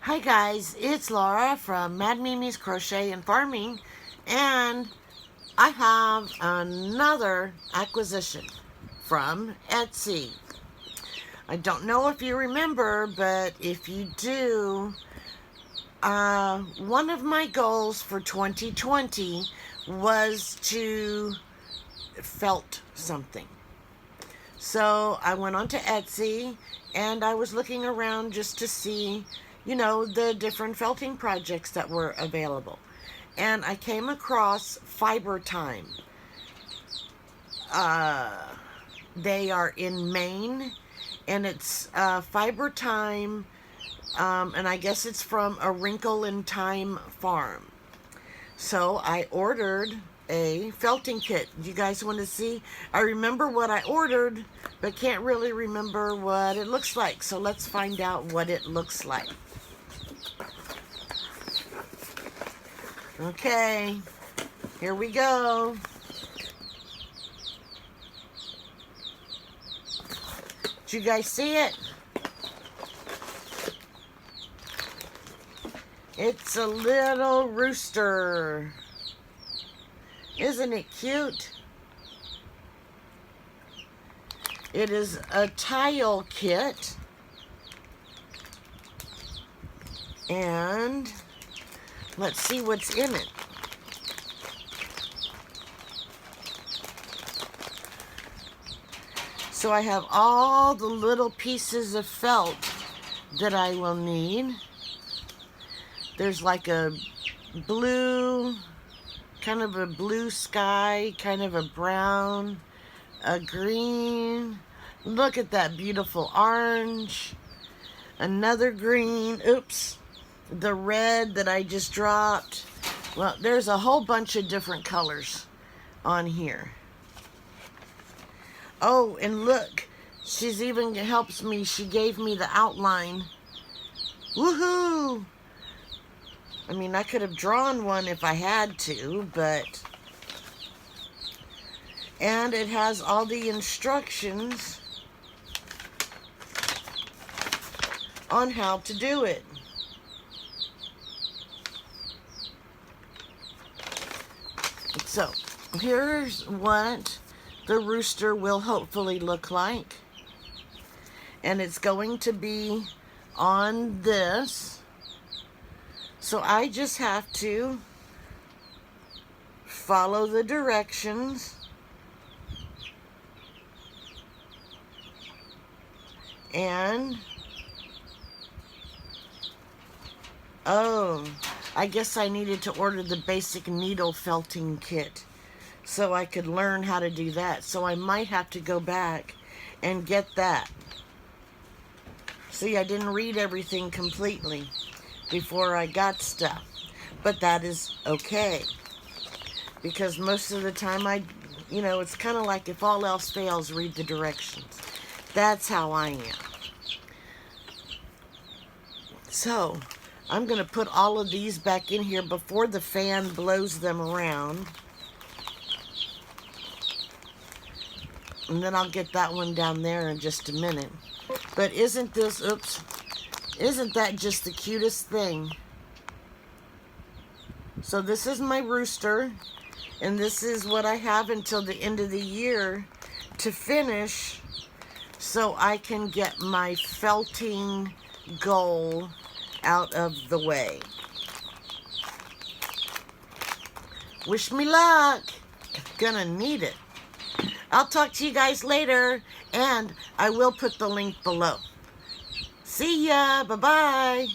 Hi guys, it's Laura from Mad Mimi's Crochet and Farming, and I have another acquisition from Etsy. I don't know if you remember, but if you do, one of my goals for 2020 was to felt something. So I went onto Etsy and I was looking around just to see, the different felting projects that were available. And I came across Fiber Time. They are in Maine, and it's Fiber Time, and I guess it's from A Wrinkle in Time farm. So I ordered a felting kit. You guys want to see? I remember what I ordered, but can't really remember what it looks like. So let's find out what it looks like. Okay, here we go. Did you guys see it? It's a little rooster. Isn't it cute? It is a tile kit. And let's see what's in it. So I have all the little pieces of felt that I will need. There's like a blue, kind of a blue sky, kind of a brown, a green. Look at that beautiful orange. Another green. Oops. The red that I just dropped. Well, there's a whole bunch of different colors on here. Oh, and look. She's even helps me. She gave me the outline. Woohoo! I mean, I could have drawn one if I had to, but... And it has all the instructions on how to do it. So, here's what the rooster will hopefully look like. And it's going to be on this. So I just have to follow the directions and I guess I needed to order the basic needle felting kit so I could learn how to do that. So I might have to go back and get that. See, I didn't read everything completely before I got stuff, but that is okay, because most of the time it's kind of like, if all else fails, read the directions. That's how I am. So I'm going to put all of these back in here before the fan blows them around. And then I'll get that one down there in just a minute. But isn't that just the cutest thing? So this is my rooster, and this is what I have until the end of the year to finish, so I can get my felting goal out of the way. Wish me luck. Gonna need it. I'll talk to you guys later, and I will put the link below. See ya. Bye-bye.